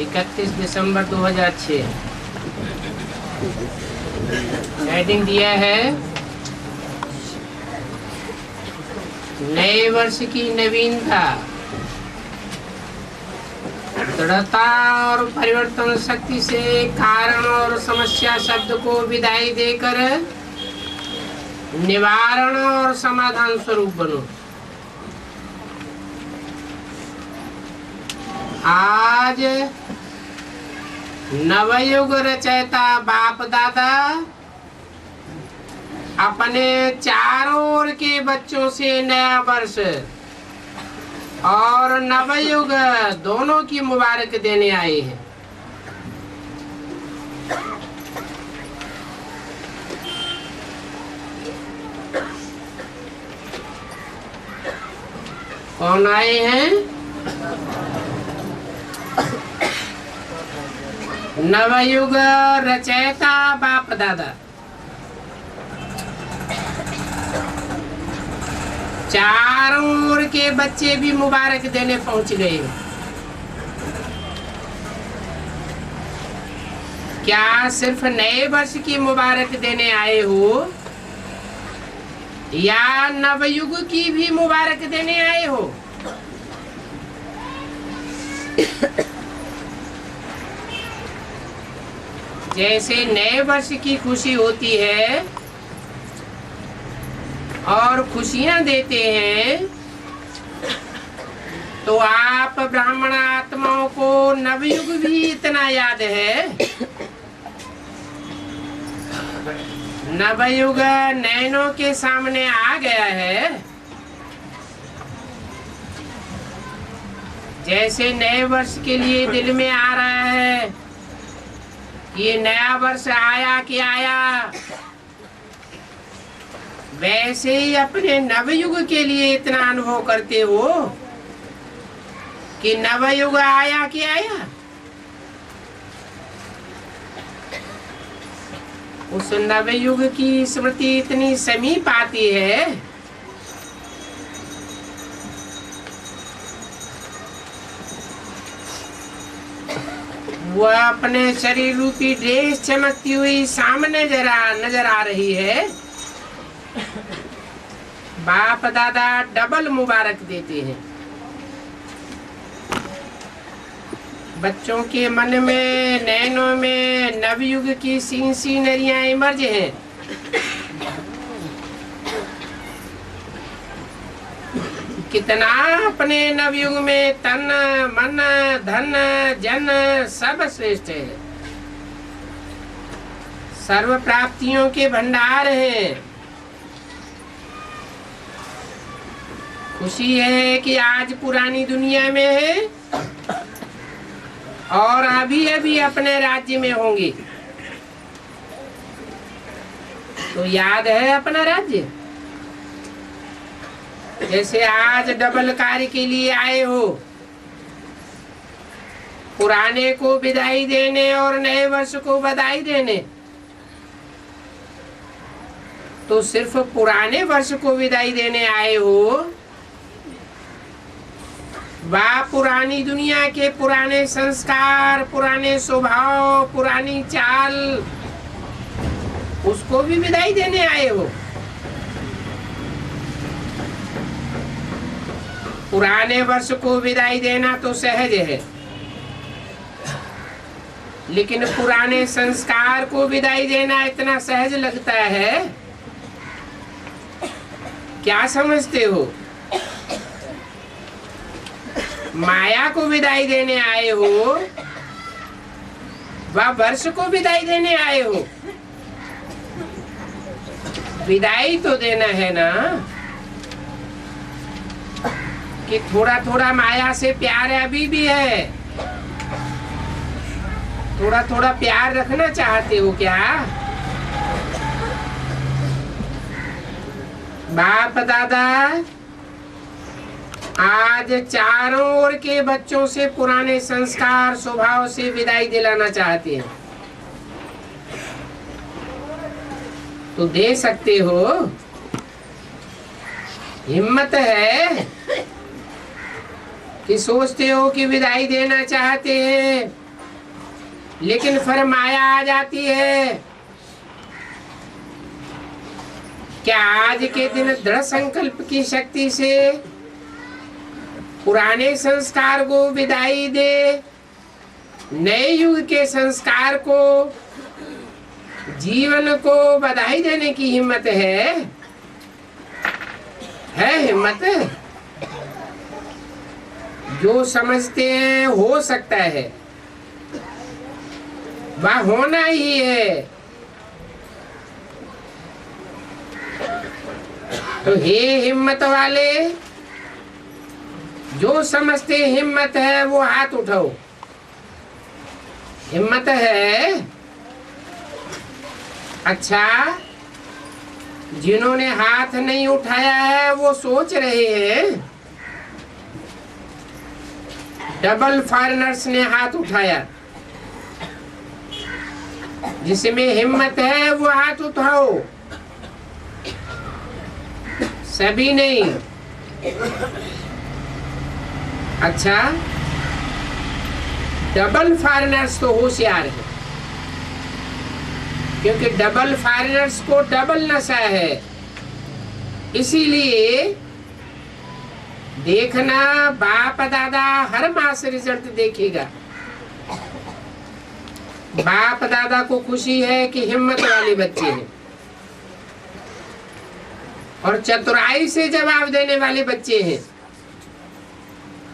31 दिसंबर 2006। Heading दिया है नए वर्ष की नवीनता, दृढ़ता और परिवर्तन शक्ति से कारण और समस्या शब्द को विदाई देकर निवारण और समाधान स्वरूप बनो। आज नवयुग रचयिता बाप दादा अपने चारों ओर के बच्चों से नया वर्ष और नवयुग दोनों की मुबारक देने आए हैं। कौन आए हैं? नवयुग रचयिता बाप दादा। चारों ओर के बच्चे भी मुबारक देने पहुंच गए। क्या सिर्फ नए वर्ष की मुबारक देने आए हो या नवयुग की भी मुबारक देने आए हो? जैसे नए वर्ष की खुशी होती है और खुशियां देते हैं, तो आप ब्राह्मण आत्माओं को नवयुग भी इतना याद है। नवयुग नैनों के सामने आ गया है। जैसे नए वर्ष के लिए दिल में आ रहा है ये नया वर्ष आया कि आया, वैसे ही अपने नवयुग के लिए इतना अनुभव करते हो कि नवयुग आया कि आया। उस नवयुग की स्मृति इतनी समीप आती है वह अपने शरीर रूपी ड्रेस चमकती हुई सामने जरा नजर आ रही है। बाप दादा डबल मुबारक देते हैं। बच्चों के मन में नैनों में नवयुग की सीनरियां इमर्ज हैं। कितना अपने नवयुग में तन मन धन जन सब श्रेष्ठ है। सर्व प्राप्तियों के भंडार हैं। खुशी है कि आज पुरानी दुनिया में है और अभी अभी अपने राज्य में होंगे। तो याद है अपना राज्य। जैसे आज डबल कार्य के लिए आए हो, पुराने को विदाई देने और नए वर्ष को बधाई देने, तो सिर्फ पुराने वर्ष को विदाई देने आए हो वह पुरानी दुनिया के पुराने संस्कार, पुराने स्वभाव, पुरानी चाल, उसको भी विदाई देने आए हो। पुराने वर्ष को विदाई देना तो सहज है, लेकिन पुराने संस्कार को विदाई देना इतना सहज लगता है। क्या समझते हो? माया को विदाई देने आए हो व वर्ष को विदाई देने आए हो। विदाई तो देना है ना, कि थोड़ा थोड़ा माया से प्यार अभी भी है। थोड़ा थोड़ा प्यार रखना चाहते हो क्या? बाप दादा आज चारों ओर के बच्चों से पुराने संस्कार स्वभाव से विदाई दिलाना चाहते हैं। तो दे सकते हो, हिम्मत है कि सोचते हो कि विदाई देना चाहते हैं लेकिन फिर माया आ जाती है। क्या आज के दिन दृढ़ संकल्प की शक्ति से पुराने संस्कार को विदाई दे, नए युग के संस्कार को, जीवन को बधाई देने की हिम्मत है हिम्मत? जो समझते हैं हो सकता है वह होना ही है। तो हे हिम्मत वाले, जो समझते हिम्मत है वो हाथ उठाओ। हिम्मत है? अच्छा, जिन्होंने हाथ नहीं उठाया है वो सोच रहे हैं। डबल फॉरेनर्स ने हाथ उठाया। जिसमें हिम्मत है वो हाथ उठाओ। सभी नहीं। अच्छा, डबल फॉरेनर्स तो होशियार है, क्योंकि डबल फॉरेनर्स को डबल नशा है। इसीलिए देखना, बाप दादा हर मास रिजल्ट देखेगा। बाप दादा को खुशी है कि हिम्मत वाले बच्चे हैं और चतुराई से जवाब देने वाले बच्चे हैं।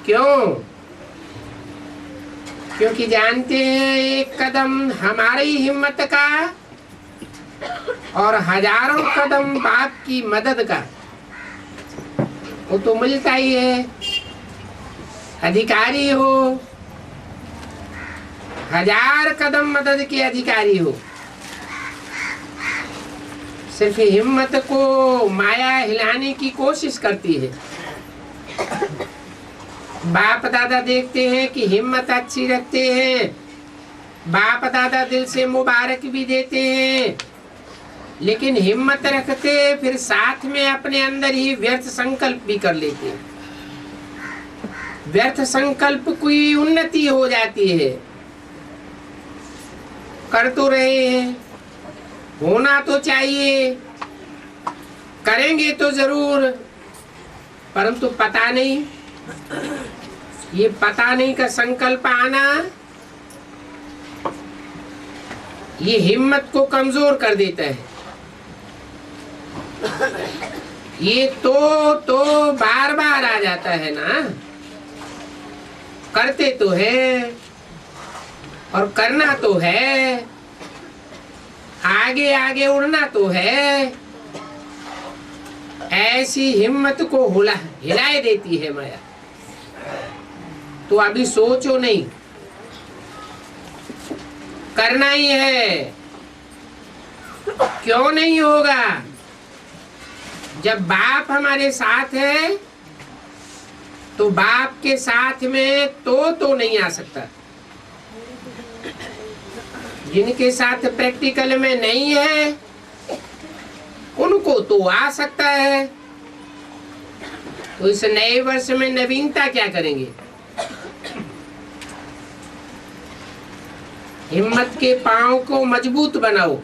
क्यों? क्योंकि जानते हैं एक कदम हमारी हिम्मत का और हजारों कदम बाप की मदद का, वो तो मिलता ही है। अधिकारी हो, 1000 कदम मदद के अधिकारी हो, सिर्फ हिम्मत को माया हिलाने की कोशिश करती है। बाप दादा देखते हैं कि हिम्मत अच्छी रखते हैं, बाप दादा दिल से मुबारक भी देते हैं, लेकिन हिम्मत रखते फिर साथ में अपने अंदर ही व्यर्थ संकल्प भी कर लेते हैं। व्यर्थ संकल्प की उन्नति हो जाती है। कर तो रहे हैं, होना तो चाहिए, करेंगे तो जरूर, परंतु पता नहीं, ये पता नहीं का संकल्प आना ये हिम्मत को कमजोर कर देता है। ये तो बार बार आ जाता है ना। करते तो है और करना तो है, आगे आगे उड़ना तो है। ऐसी हिम्मत को हिलाए देती है माया। तो अभी सोचो नहीं, करना ही है। क्यों नहीं होगा? जब बाप हमारे साथ है तो बाप के साथ में तो नहीं आ सकता। जिनके साथ प्रैक्टिकल में नहीं है उनको तो आ सकता है। तो इस नए वर्ष में नवीनता क्या करेंगे? हिम्मत के पांव को मजबूत बनाओ।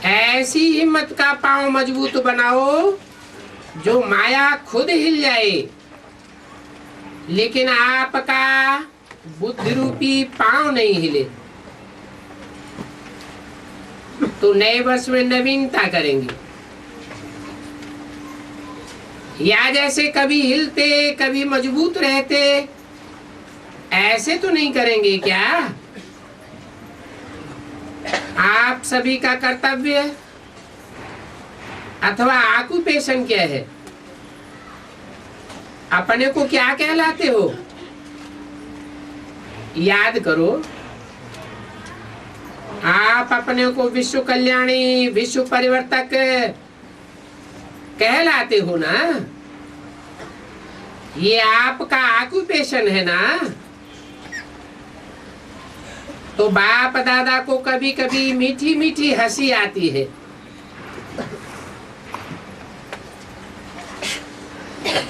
ऐसी हिम्मत का पांव मजबूत बनाओ जो माया खुद हिल जाए, लेकिन आपका बुद्धि रूपी पांव नहीं हिले। तो नए वर्ष में नवीनता करेंगे। या जैसे कभी हिलते कभी मजबूत रहते, ऐसे तो नहीं करेंगे क्या? आप सभी का कर्तव्य अथवा ऑक्यूपेशन क्या है? अपने को क्या कहलाते हो? याद करो। आप अपने को विश्व कल्याणी, विश्व परिवर्तक कहलाते हो ना। ये आपका ऑक्यूपेशन है ना। तो बाप दादा को कभी कभी मीठी मीठी हंसी आती है,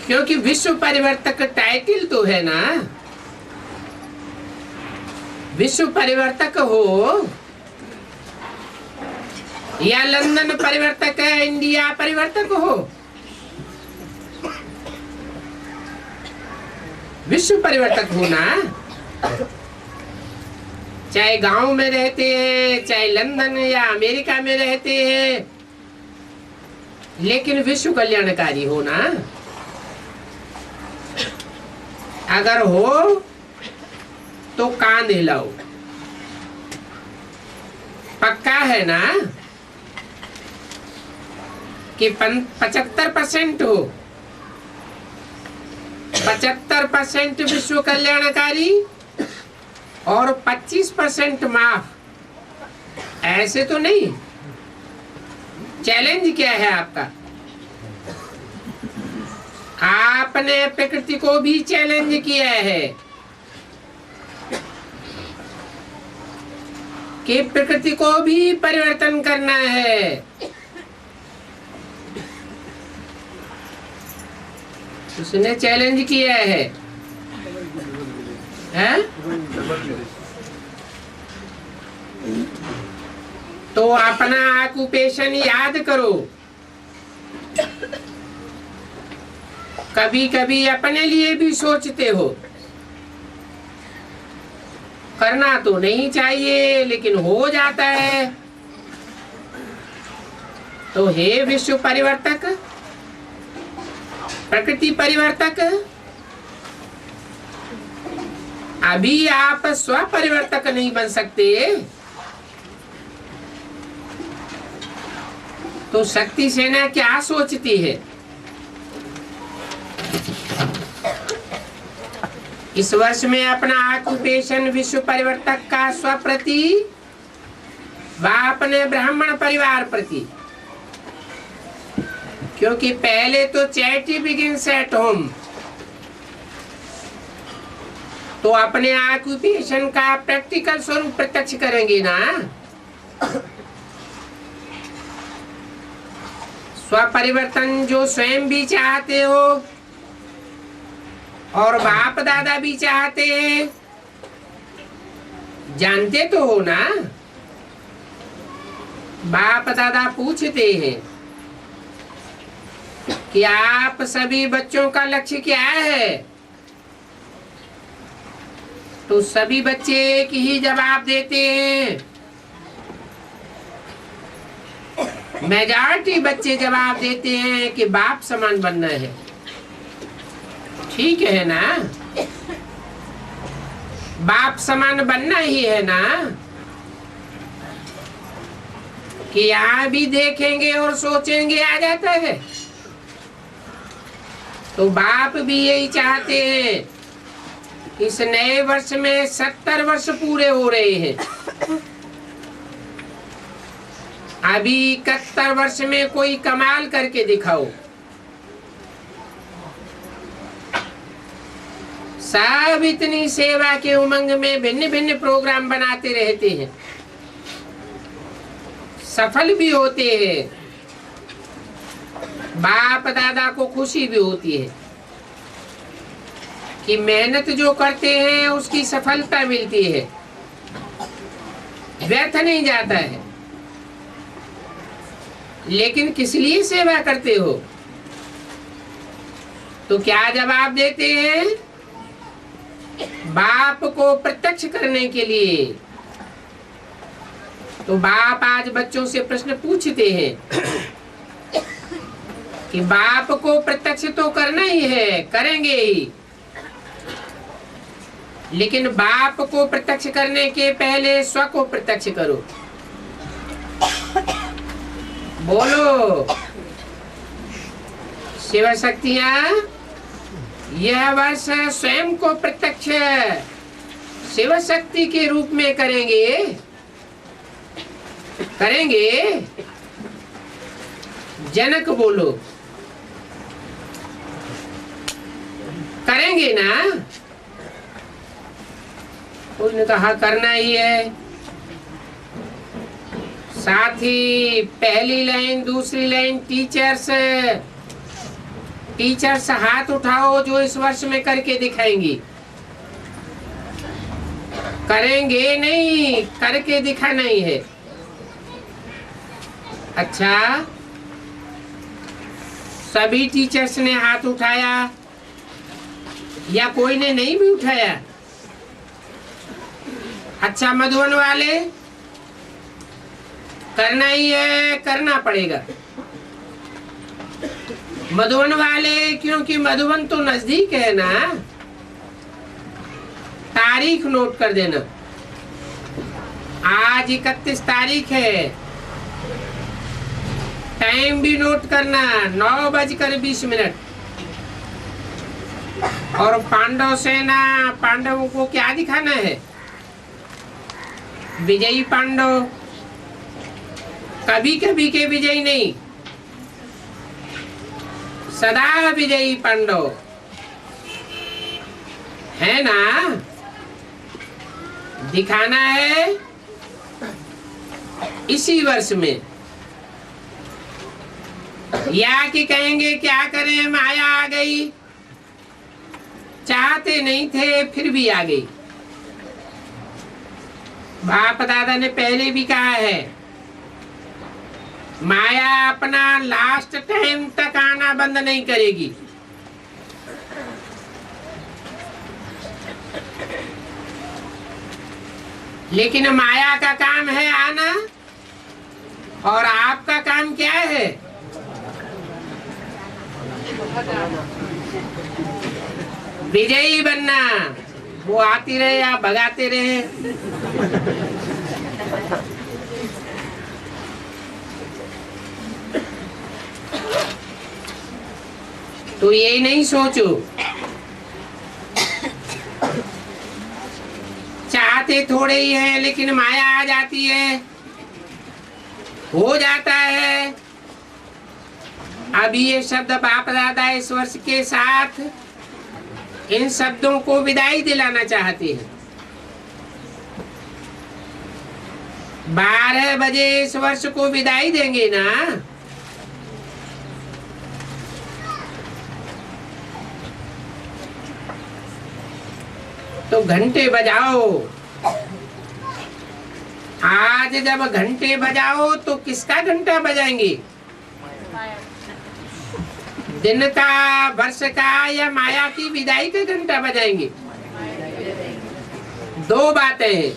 क्योंकि विश्व परिवर्तक टाइटल तो है ना। विश्व परिवर्तक हो या लंदन परिवर्तक है, इंडिया परिवर्तक हो, विश्व परिवर्तक हो ना। चाहे गांव में रहते हैं, चाहे लंदन या अमेरिका में रहते हैं, लेकिन विश्व कल्याणकारी हो ना। अगर हो तो कान हिलाओ, पक्का है ना कि 75% हो, 75% विश्व कल्याणकारी और 25% माफ। ऐसे तो नहीं। चैलेंज क्या है आपका? आपने प्रकृति को भी चैलेंज किया है कि प्रकृति को भी परिवर्तन करना है। उसने चैलेंज किया है, हैं? तो अपना ऑक्यूपेशन याद करो। कभी कभी अपने लिए भी सोचते हो, करना तो नहीं चाहिए लेकिन हो जाता है। तो हे विश्व परिवर्तक, प्रकृति परिवर्तक, अभी आप स्व परिवर्तक नहीं बन सकते तो शक्ति सेना क्या सोचती है? इस वर्ष में अपना ऑक्यूपेशन विश्व परिवर्तक का स्व प्रति व अपने ब्राह्मण परिवार प्रति, क्योंकि पहले तो चैरिटी बिगिंस एट होम। तो अपने ऑक्यूपेशन का प्रैक्टिकल स्वरूप प्रत्यक्ष करेंगे ना। स्व परिवर्तन जो स्वयं भी चाहते हो और बाप दादा भी चाहते हैं, जानते तो हो ना। बाप दादा पूछते हैं कि आप सभी बच्चों का लक्ष्य क्या है, तो सभी बच्चे एक ही जवाब देते हैं। मेजॉरिटी बच्चे जवाब देते हैं कि बाप समान बनना है। ठीक है ना, बाप समान बनना ही है ना। कि यहाँ भी देखेंगे और सोचेंगे आ जाता है। तो बाप भी यही चाहते हैं। इस नए वर्ष में 70 वर्ष पूरे हो रहे हैं। अभी 71 वर्ष में कोई कमाल करके दिखाओ। सब इतनी सेवा के उमंग में भिन्न भिन्न प्रोग्राम बनाते रहते हैं, सफल भी होते हैं, बाप दादा को खुशी भी होती है कि मेहनत जो करते हैं उसकी सफलता मिलती है, व्यर्थ नहीं जाता है। लेकिन किस लिए सेवा करते हो? तो क्या जवाब देते हैं? बाप को प्रत्यक्ष करने के लिए। तो बाप आज बच्चों से प्रश्न पूछते हैं कि बाप को प्रत्यक्ष तो करना ही है, करेंगे ही, लेकिन बाप को प्रत्यक्ष करने के पहले स्व को प्रत्यक्ष करो। बोलो शिव शक्तियां, यह वर्ष स्वयं को प्रत्यक्ष शिव शक्ति के रूप में करेंगे। करेंगे? जनक बोलो, करेंगे ना? उसने कहा करना ही है। साथ ही पहली लाइन दूसरी लाइन टीचर्स हाथ उठाओ जो इस वर्ष में करके दिखाएंगी। करेंगे नहीं, करके दिखाना ही है। अच्छा, सभी टीचर्स ने हाथ उठाया या कोई ने नहीं भी उठाया? अच्छा, मधुबन वाले करना ही है, करना पड़ेगा। मधुबन वाले, क्योंकि मधुबन तो नजदीक है ना। तारीख नोट कर देना, आज 31 तारीख है। टाइम भी नोट करना, 9:20। और पांडव सेना, पांडवों को क्या दिखाना है? विजयी पांडव, कभी कभी के विजयी नहीं, सदा विजयी पांडव है ना। दिखाना है इसी वर्ष में। या कि कहेंगे क्या करें, माया आ गई, चाहते नहीं थे फिर भी आ गई। बाप दादा ने पहले भी कहा है, माया अपना लास्ट टाइम तक आना बंद नहीं करेगी। लेकिन माया का काम है आना, और आपका काम क्या है? विजयी बनना। वो आती रहे, आप भगाते रहे। तो ये नहीं सोचो, चाहते थोड़े ही है लेकिन माया आ जाती है, हो जाता है। अभी ये शब्द बाप दादा इस वर्ष के साथ इन शब्दों को विदाई दिलाना चाहते हैं। 12 बजे इस वर्ष को विदाई देंगे ना। तो घंटे बजाओ। आज जब घंटे बजाओ तो किसका घंटा बजाएंगे? दिन का, वर्ष का, या माया की विदाई का घंटा बजाएंगे? दो बातें हैं।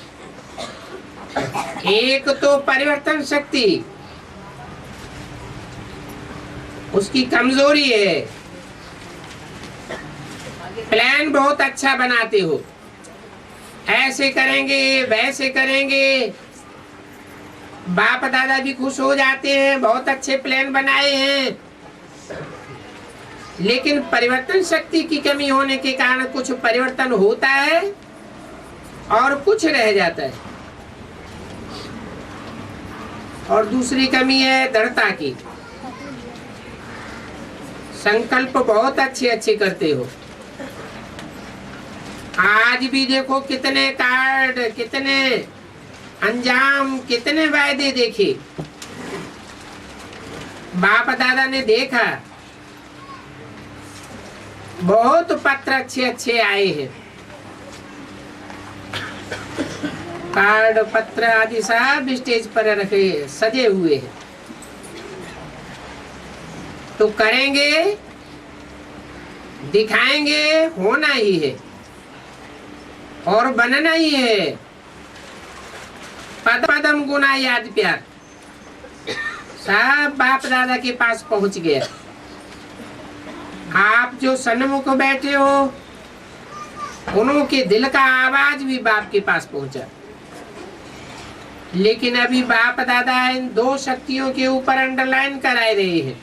एक तो परिवर्तन शक्ति, उसकी कमजोरी है। प्लान बहुत अच्छा बनाते हो, ऐसे करेंगे वैसे करेंगे, बाप दादा भी खुश हो जाते हैं, बहुत अच्छे प्लान बनाए हैं। लेकिन परिवर्तन शक्ति की कमी होने के कारण कुछ परिवर्तन होता है और कुछ रह जाता है। और दूसरी कमी है दृढ़ता की। संकल्प बहुत अच्छे अच्छे करते हो। आज भी देखो कितने कार्ड, कितने अंजाम, कितने वायदे देखे। बाप दादा ने देखा, बहुत पत्र अच्छे अच्छे आए हैं। कार्ड, पत्र आदि सब स्टेज पर रखे सजे हुए हैं। तो करेंगे, दिखाएंगे, होना ही है और बनना ही है। पद पदम गुना याद प्यार सब बाप दादा के पास पहुंच गया। आप जो सन्मुख बैठे हो, उनके दिल का आवाज भी बाप के पास पहुंचा। लेकिन अभी बाप दादा इन दो शक्तियों के ऊपर अंडरलाइन कराए रहे हैं।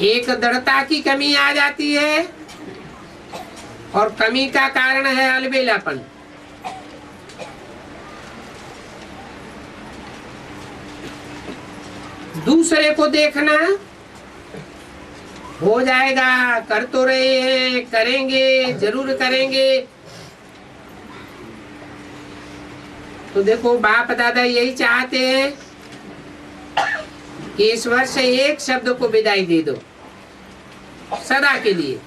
एक दृढ़ता की कमी आ जाती है और कमी का कारण है अलबेलापन। दूसरे को देखना, हो जाएगा, कर तो रहे हैं, करेंगे, जरूर करेंगे। तो देखो बाप दादा यही चाहते हैं कि इस वर्ष से एक शब्द को विदाई दे दो सदा के लिए।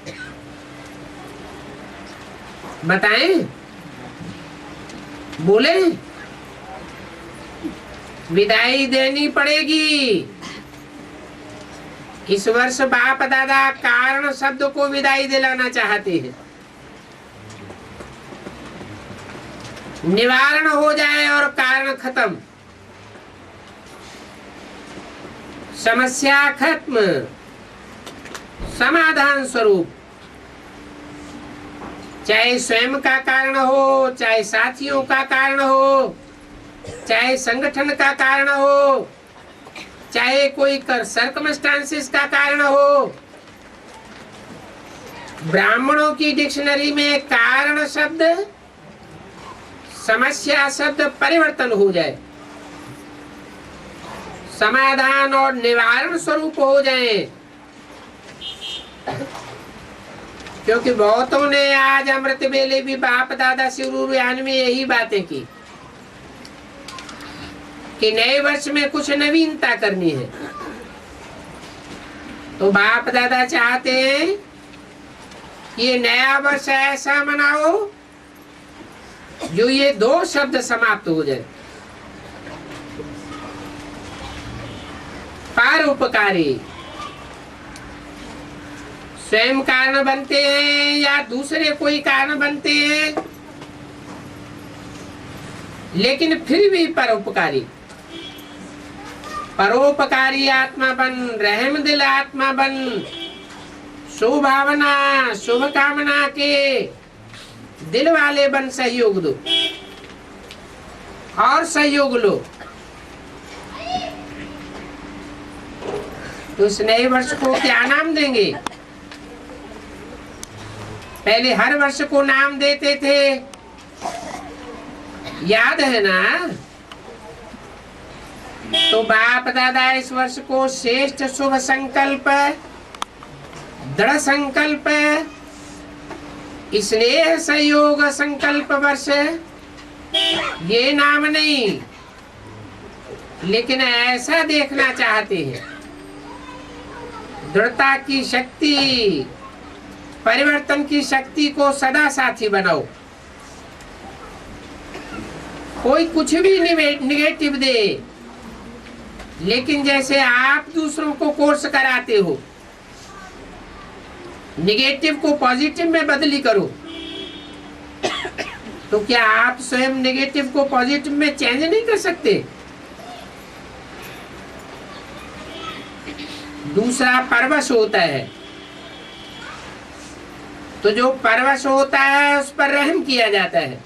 बताएं? बोले विदाई देनी पड़ेगी। इस वर्ष बाप दादा कारण शब्द को विदाई दिलाना चाहते हैं, निवारण हो जाए और कारण खत्म, समस्या खत्म, समाधान स्वरूप। चाहे स्वयं का कारण हो, चाहे साथियों का कारण हो, चाहे संगठन का कारण हो, चाहे कोई सर्कमस्टांसेस का कारण हो। ब्राह्मणों की डिक्शनरी में कारण शब्द समस्या शब्द परिवर्तन हो जाए, समाधान और निवारण स्वरूप हो जाए। क्योंकि बहुतों ने आज अमृत वेले भी बाप दादा शिरूर यान में यही बातें की कि नए वर्ष में कुछ नवीनता करनी है। तो बाप दादा चाहते हैं ये नया वर्ष ऐसा मनाओ जो ये दो शब्द समाप्त हो जाए, परोपकारी। स्वयं कारण बनते हैं या दूसरे कोई कारण बनते हैं, लेकिन फिर भी परोपकारी। परोपकारी आत्मा बन, रहम दिल आत्मा बन, शुभ भावना शुभ कामना के दिल वाले बन, सहयोग दो और सहयोग लो। तो इस नए वर्ष को क्या नाम देंगे? पहले हर वर्ष को नाम देते थे, याद है ना? तो बाप दादा इस वर्ष को श्रेष्ठ शुभ संकल्प, दृढ़ संकल्प, स्नेह सहयोग संकल्प वर्ष, ये नाम नहीं, लेकिन ऐसा देखना चाहते हैं। दृढ़ता की शक्ति, परिवर्तन की शक्ति को सदा साथी बनाओ। कोई कुछ भी निगेटिव दे, लेकिन जैसे आप दूसरों को कोर्स कराते हो, निगेटिव को पॉजिटिव में बदली करो, तो क्या आप स्वयं निगेटिव को पॉजिटिव में चेंज नहीं कर सकते? दूसरा परवश होता है, तो जो परवश होता है उस पर रहम किया जाता है।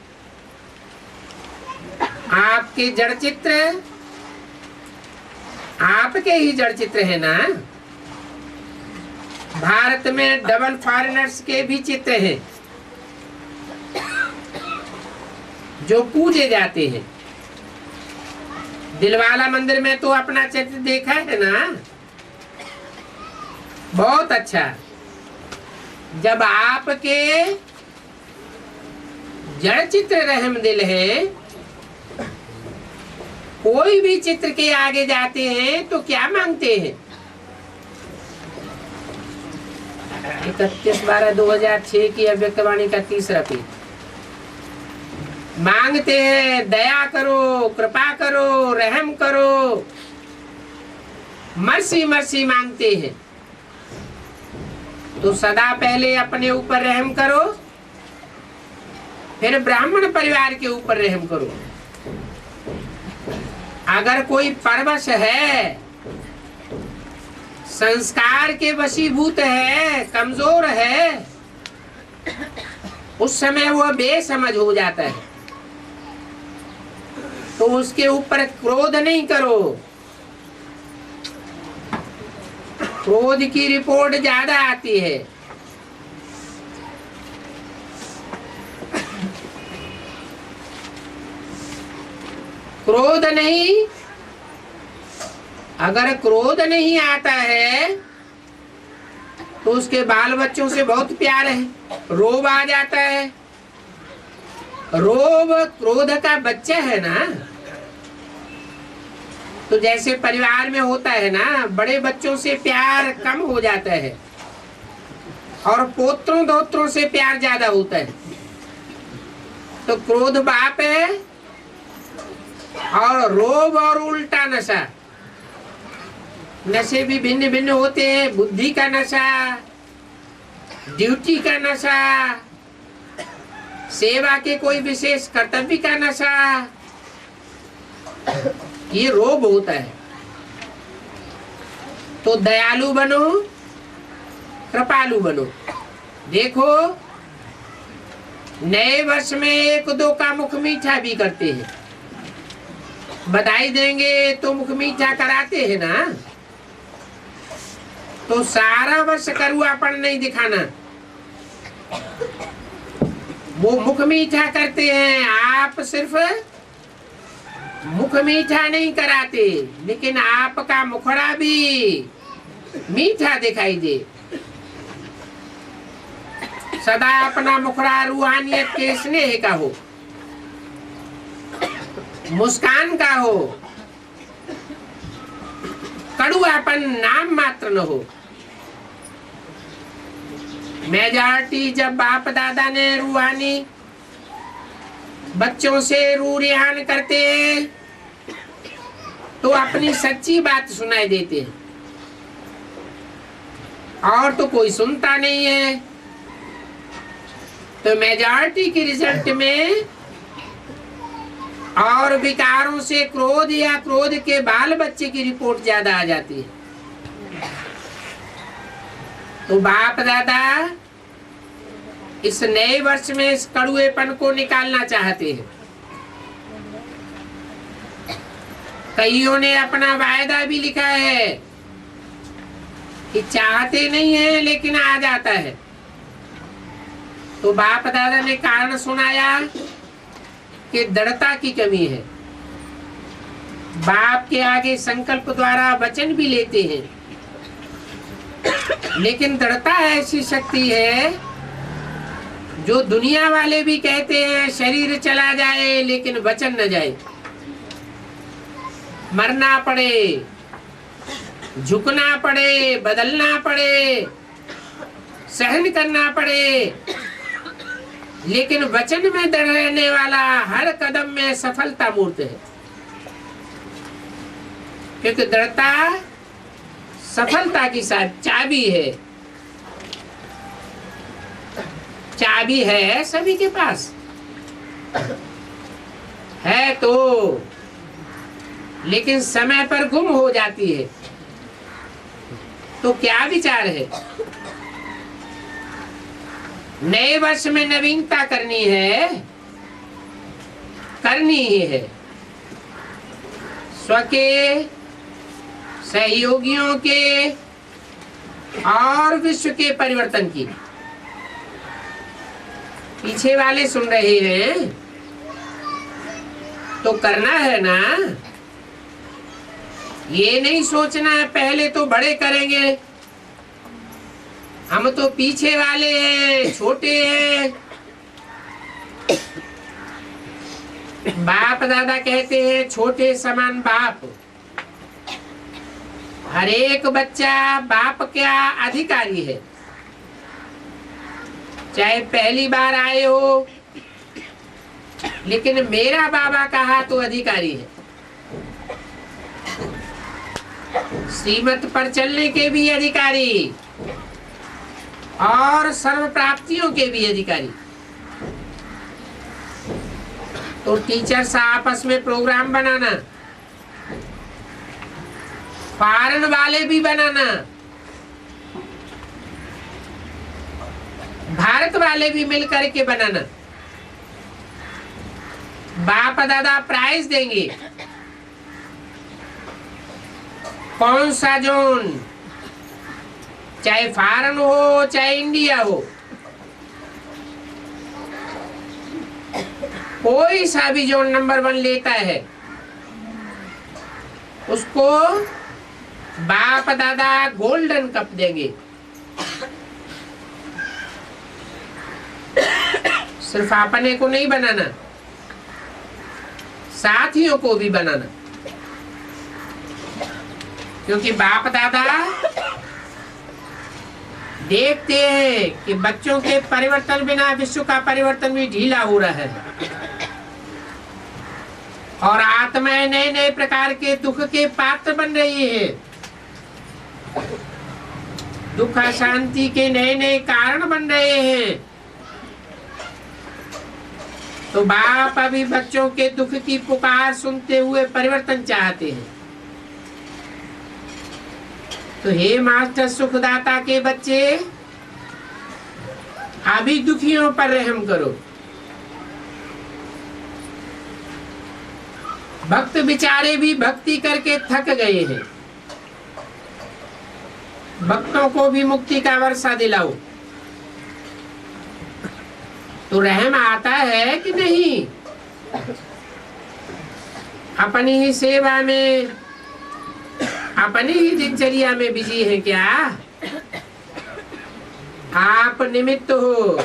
आपके जड़ चित्र आपके ही जड़ चित्र है ना। भारत में डबल फॉरेनर्स के भी चित्र हैं जो पूजे जाते हैं। दिलवाला मंदिर में तो अपना चित्र देखा है ना, बहुत अच्छा। जब आपके जड़ चित्र रहम दिल है, कोई भी चित्र के आगे जाते हैं तो क्या मांगते हैं? 31/12/2006 की अव्यक्तवाणी का 30 पेज मांगते हैं, दया करो, कृपा करो, रहम करो, मर्सी मर्सी मांगते हैं। तो सदा पहले अपने ऊपर रहम करो, फिर ब्राह्मण परिवार के ऊपर रहम करो। अगर कोई परवश है, संस्कार के वशीभूत है, कमजोर है, उस समय वह बेसमझ हो जाता है, तो उसके ऊपर क्रोध नहीं करो। क्रोध की रिपोर्ट ज्यादा आती है। क्रोध नहीं, अगर क्रोध नहीं आता है तो उसके बाल बच्चों से बहुत प्यार है, रोब आ जाता है। रोब क्रोध का बच्चा है ना। तो जैसे परिवार में होता है ना, बड़े बच्चों से प्यार कम हो जाता है और पोत्रों दोत्रों से प्यार ज्यादा होता है। तो क्रोध बाप है और रोग और उल्टा नशा, नशे भी भिन्न भिन्न होते हैं। बुद्धि का नशा, ड्यूटी का नशा, सेवा के कोई विशेष कर्तव्य का नशा, ये रोग होता है। तो दयालु बनो, कृपालु बनो। देखो नए वर्ष में एक दो का मुख मीठा भी करते हैं, बधाई देंगे तो मुख मीठा कराते हैं ना। तो सारा वर्ष करुआपन नहीं दिखाना, वो मुख मीठा करते हैं, आप सिर्फ मुख मीठा नहीं कराते, लेकिन आपका मुखड़ा भी मीठा दिखाई दे। सदा अपना मुखड़ा रूहानियत के स्नेह का हो, मुस्कान का हो, कड़ुआपन नाम मात्र न हो। मेजॉरिटी जब बाप दादा ने रूहानी बच्चों से रू रिहान करते हैं तो अपनी सच्ची बात सुनाई देते हैं, और तो कोई सुनता नहीं है। तो मेजॉरिटी के रिजल्ट में और विकारों से क्रोध या क्रोध के बाल बच्चे की रिपोर्ट ज्यादा आ जाती है। तो बाप दादा इस नए वर्ष में इस कड़ुएपन को निकालना चाहते हैं। कईयों ने अपना वायदा भी लिखा है कि चाहते नहीं है लेकिन आ जाता है। तो बाप दादा ने कारण सुनाया कि दृढ़ता की कमी है। बाप के आगे संकल्प द्वारा वचन भी लेते हैं, लेकिन दृढ़ता ऐसी शक्ति है जो दुनिया वाले भी कहते हैं शरीर चला जाए लेकिन वचन न जाए। मरना पड़े, झुकना पड़े, बदलना पड़े, सहन करना पड़े, लेकिन वचन में दृढ़ रहने वाला हर कदम में सफलता मूर्त है। क्योंकि दृढ़ता सफलता की चाबी है। चाबी है सभी के पास है तो, लेकिन समय पर गुम हो जाती है। तो क्या विचार है? नए वर्ष में नवीनता करनी है, करनी ही है। स्व के, सहयोगियों के और विश्व के परिवर्तन की। पीछे वाले सुन रहे हैं तो करना है ना। ये नहीं सोचना है पहले तो बड़े करेंगे, हम तो पीछे वाले हैं, छोटे हैं। बाप दादा कहते हैं छोटे समान बाप। हर एक बच्चा बाप का अधिकारी है, चाहे पहली बार आए हो, लेकिन मेरा बाबा कहा तो अधिकारी है। श्रीमत पर चलने के भी अधिकारी और सर्व प्राप्तियों के भी अधिकारी। तो टीचर्स आपस में प्रोग्राम बनाना, फॉरेन वाले भी बनाना, भारत वाले भी मिलकर के बनाना। बाप दादा प्राइज देंगे। कौन सा जोन, चाहे फॉरेन हो चाहे इंडिया हो, कोई सा भी जोन नंबर 1 लेता है उसको बाप दादा गोल्डन कप देंगे। सिर्फ अपने को नहीं बनाना, साथियों को भी बनाना। क्योंकि बाप दादा देखते हैं कि बच्चों के परिवर्तन बिना विश्व का परिवर्तन भी ढीला हो रहा है। और आत्माएं नए नए प्रकार के दुख के पात्र बन रही है। दुख अशांति के नए नए कारण बन रहे हैं। तो बाप अभी बच्चों के दुख की पुकार सुनते हुए परिवर्तन चाहते हैं। तो हे मास्टर सुखदाता के बच्चे, अभी दुखियों पर रहम करो। भक्त बेचारे भी भक्ति करके थक गए हैं। भक्तों को भी मुक्ति का वर्षा दिलाओ। तो रहम आता है कि नहीं? अपनी ही सेवा में, अपनी ही दिनचर्या में बिजी है क्या? आप निमित्त हो,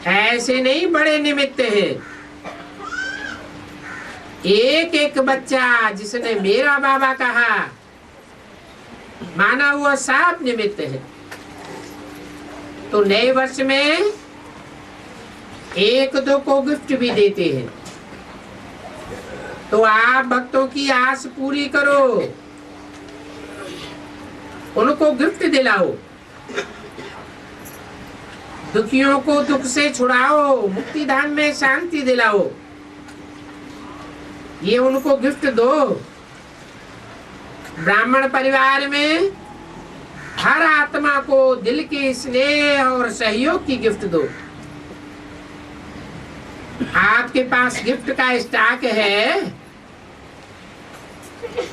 ऐसे नहीं बड़े निमित्त हैं। एक एक बच्चा जिसने मेरा बाबा कहा माना हुआ साफ निमित्त है। तो नए वर्ष में एक दो को गिफ्ट भी देते हैं। तो आप भक्तों की आस पूरी करो, उनको गिफ्ट दिलाओ, दुखियों को दुख से छुड़ाओ, मुक्ति धाम में शांति दिलाओ, ये उनको गिफ्ट दो। ब्राह्मण परिवार में हर आत्मा को दिल के स्नेह और सहयोग की गिफ्ट दो। आपके पास गिफ्ट का स्टॉक है,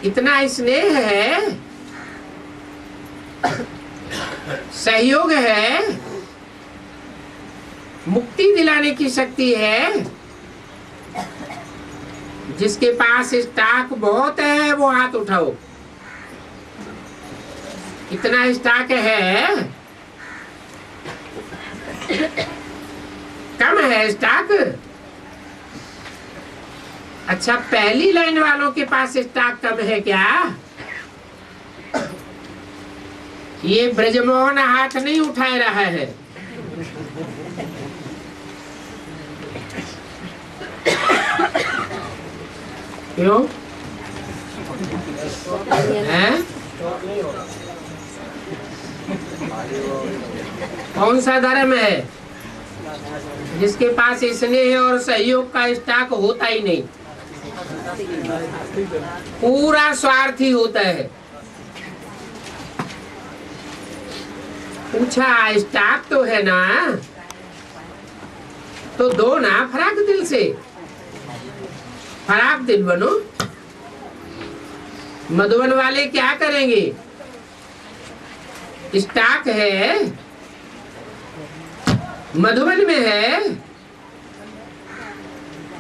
इतना स्नेह है, सहयोग है, मुक्ति दिलाने की शक्ति है। जिसके पास स्टॉक बहुत है वो हाथ उठाओ। इतना स्टॉक है? कम है स्टॉक? अच्छा, पहली लाइन वालों के पास स्टॉक कम है क्या? ये ब्रजमोहन हाथ नहीं उठा रहा है। क्यों है? कौन सा धर्म है जिसके पास स्नेह और सहयोग का स्टॉक होता ही नहीं? पूरा स्वार्थी होता है। पूछा स्टॉक तो है ना, तो दो ना फराक दिल से, फराक दिल बनो। मधुबन वाले क्या करेंगे? स्टॉक है, मधुबन में है,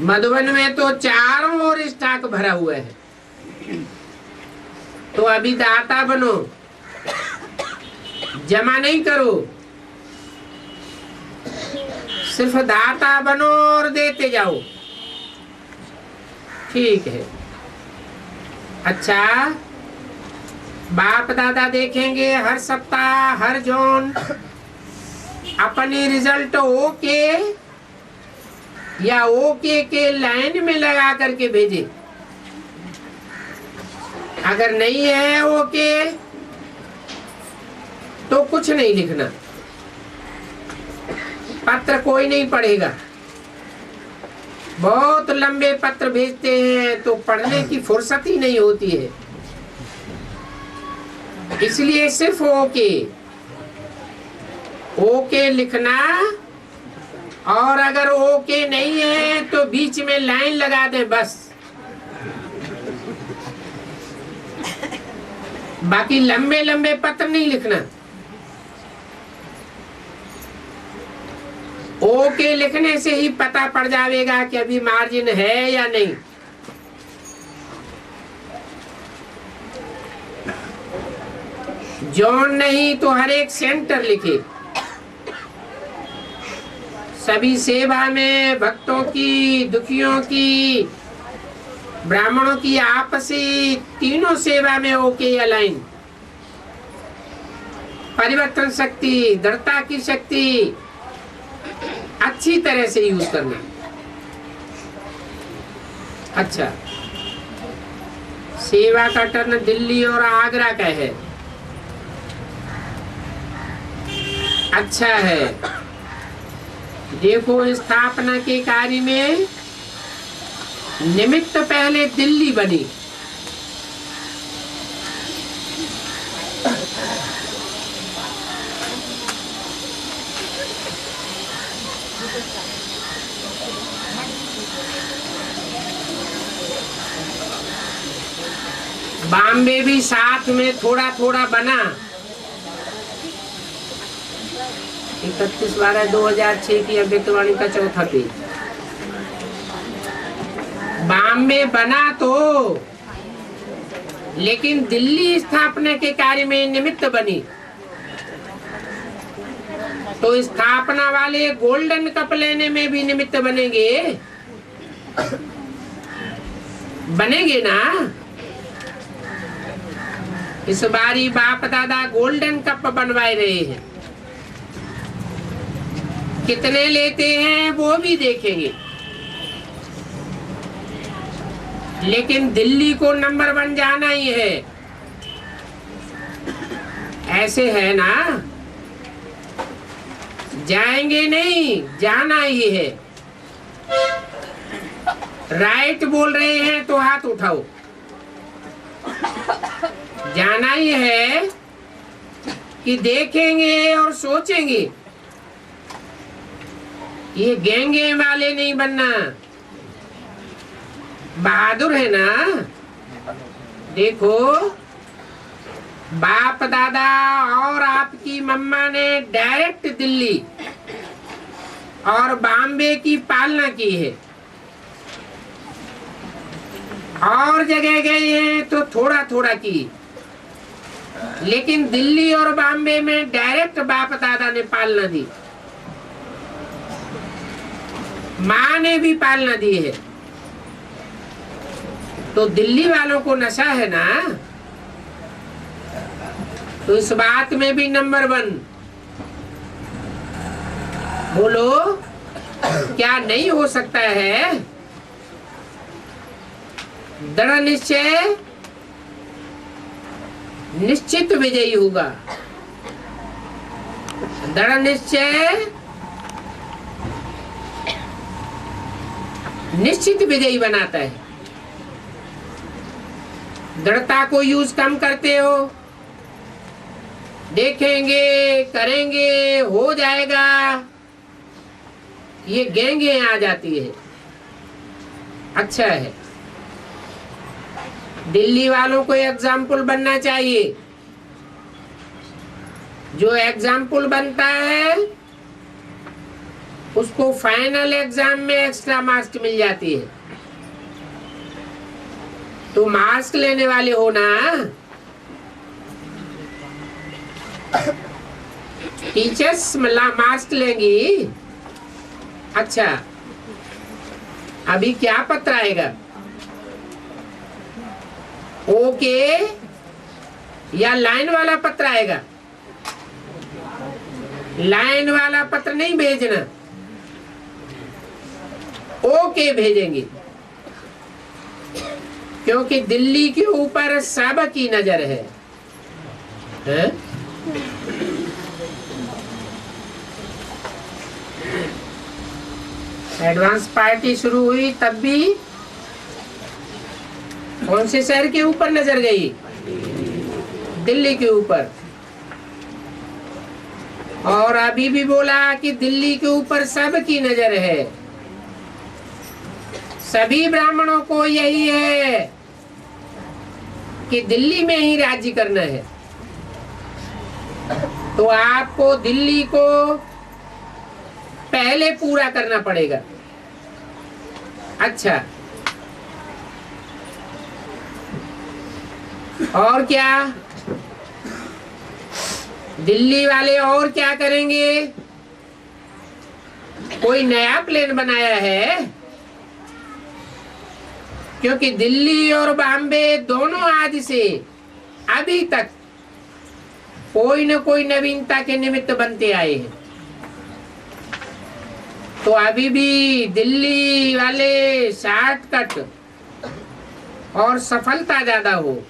मधुबन में तो चारों ओर स्टॉक भरा हुआ है। तो अभी दाता बनो, जमा नहीं करो, सिर्फ दाता बनो और देते जाओ। ठीक है। अच्छा, बाप दादा देखेंगे हर सप्ताह हर जोन अपनी रिजल्ट ओके या ओके के लाइन में लगा करके भेजे। अगर नहीं है ओके तो कुछ नहीं लिखना, पत्र कोई नहीं पढ़ेगा। बहुत लंबे पत्र भेजते हैं तो पढ़ने की फुर्सत ही नहीं होती है। इसलिए सिर्फ ओके ओके लिखना, और अगर ओके नहीं है तो बीच में लाइन लगा दे बस। बाकी लंबे लंबे पत्र नहीं लिखना। ओके लिखने से ही पता पड़ जाएगा कि अभी मार्जिन है या नहीं। जोन नहीं तो हर एक सेंटर लिखे। सभी सेवा में भक्तों की, दुखियों की, ब्राह्मणों की आपसी तीनों सेवा में ओके अलाइन। परिवर्तन शक्ति, दृढ़ता की शक्ति अच्छी तरह से यूज करना। अच्छा, सेवा का टर्न दिल्ली और आगरा का है। अच्छा है। देखो, स्थापना के कार्य में निमित्त पहले दिल्ली बनी। बॉम्बे भी साथ में थोड़ा थोड़ा बना। 31/12/2006 की अव्यक्तवाणी का चौथा पेज। बॉम्बे बना तो, लेकिन दिल्ली स्थापना के कार्य में निमित्त बनी। तो स्थापना वाले गोल्डन कप लेने में भी निमित्त बनेंगे, बनेंगे ना। इस बारी बाप दादा गोल्डन कप बनवाए रहे हैं। कितने लेते हैं वो भी देखेंगे, लेकिन दिल्ली को नंबर 1 जाना ही है। ऐसे है ना, जाएंगे नहीं, जाना ही है। राइट बोल रहे हैं तो हाथ उठाओ। जाना ही है कि देखेंगे और सोचेंगे। ये गेंगे वाले नहीं बनना। बहादुर है ना। देखो, बाप दादा और आपकी मम्मा ने डायरेक्ट दिल्ली और बॉम्बे की पालना की है। और जगह गए हैं तो थोड़ा थोड़ा की, लेकिन दिल्ली और बॉम्बे में डायरेक्ट बाप दादा ने पालना दी। माँ ने भी पालना दी है। तो दिल्ली वालों को नशा है ना, तो इस बात में भी नंबर 1। बोलो, क्या नहीं हो सकता है? दृढ़ निश्चय निश्चित विजयी होगा। दृढ़ निश्चय निश्चित विजयी बनाता है। दृढ़ता को यूज कम करते हो, देखेंगे, करेंगे, हो जाएगा, ये गेंगे आ जाती है। अच्छा है, दिल्ली वालों को एग्जाम्पल बनना चाहिए। जो एग्जाम्पल बनता है उसको फाइनल एग्जाम में एक्स्ट्रा मार्क्स मिल जाती है। तो मार्क्स लेने वाले हो ना। टीचर्स मार्क्स लेंगी। अच्छा, अभी क्या पत्र आएगा? ओके या लाइन वाला पत्र आएगा? लाइन वाला पत्र नहीं भेजना, ओके भेजेंगे, क्योंकि दिल्ली के ऊपर सबकी नजर है। एडवांस पार्टी शुरू हुई तब भी कौन से शहर के ऊपर नजर गई? दिल्ली के ऊपर। और अभी भी बोला कि दिल्ली के ऊपर सबकी नजर है। सभी ब्राह्मणों को यही है कि दिल्ली में ही राज्य करना है। तो आपको दिल्ली को पहले पूरा करना पड़ेगा। अच्छा, और क्या? दिल्ली वाले और क्या करेंगे? कोई नया प्लान बनाया है? क्योंकि दिल्ली और बॉम्बे दोनों आज से अभी तक कोई न कोई नवीनता के निमित्त बनते आए हैं। तो अभी भी दिल्ली वाले शॉर्टकट और सफलता ज्यादा हो,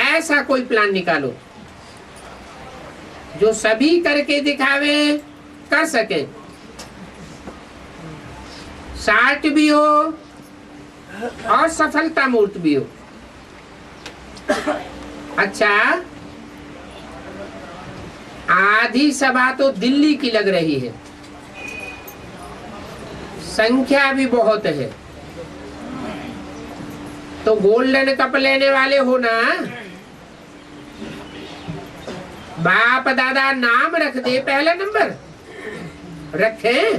ऐसा कोई प्लान निकालो जो सभी करके दिखावे, कर सके, शार्ट भी हो और सफलता मूर्त भी हो। अच्छा, आधी सभा तो दिल्ली की लग रही है, संख्या भी बहुत है, तो गोल्डन कप लेने वाले हो ना? बाप दादा नाम रख दे, पहला नंबर रखे,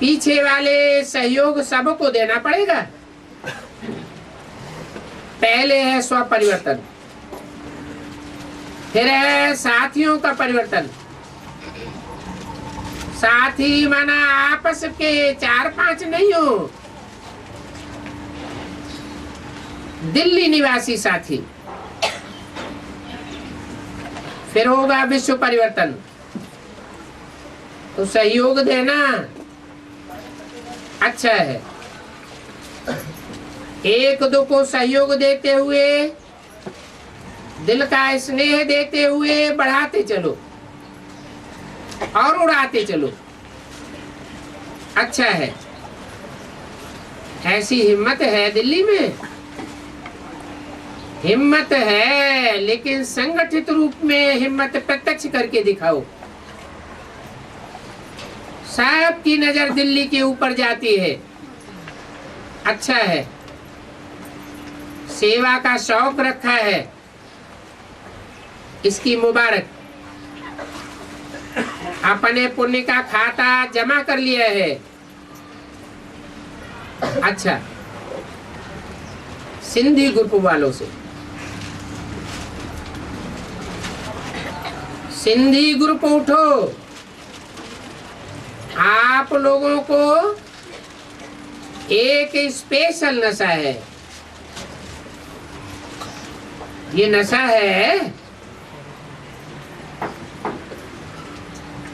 पीछे वाले सहयोग सबको देना पड़ेगा। पहले है स्व परिवर्तन, फिर है साथियों का परिवर्तन। साथी माना आपस के 4-5 नहीं हो, दिल्ली निवासी साथी। फिर होगा विश्व परिवर्तन, तो सहयोग देना अच्छा है। एक दो को सहयोग देते हुए, दिल का स्नेह देते हुए बढ़ाते चलो और उड़ाते चलो, अच्छा है। ऐसी हिम्मत है दिल्ली में? हिम्मत है, लेकिन संगठित रूप में हिम्मत प्रत्यक्ष करके दिखाओ। सबकी नजर दिल्ली के ऊपर जाती है, अच्छा है। सेवा का शौक रखा है, इसकी मुबारक। अपने पुण्य का खाता जमा कर लिया है, अच्छा। सिंधी ग्रुप वालों से, सिंधी ग्रुप उठो। आप लोगों को एक स्पेशल नशा है, ये नशा है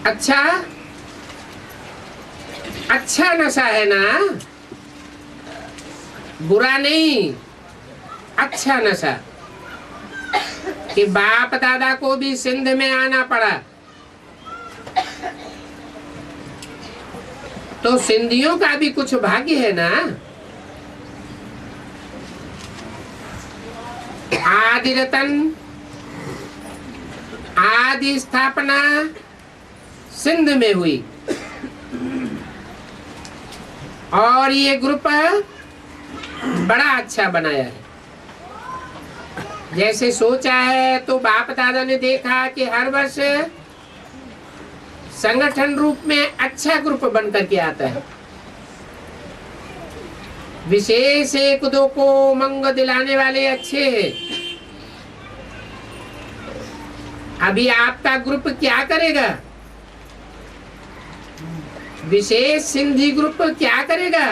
अच्छा, अच्छा नशा है ना, बुरा नहीं, अच्छा नशा। कि बाप दादा को भी सिंध में आना पड़ा, तो सिंधियों का भी कुछ भाग्य है ना। आदि रतन, आदि स्थापना सिंध में हुई, और ये ग्रुप बड़ा अच्छा बनाया है। जैसे सोचा है, तो बाप दादा ने देखा कि हर वर्ष संगठन रूप में अच्छा ग्रुप बन करके आता है। विशेष एक दो को उमंग दिलाने वाले अच्छे हैं। अभी आपका ग्रुप क्या करेगा? विशेष सिंधी ग्रुप क्या करेगा?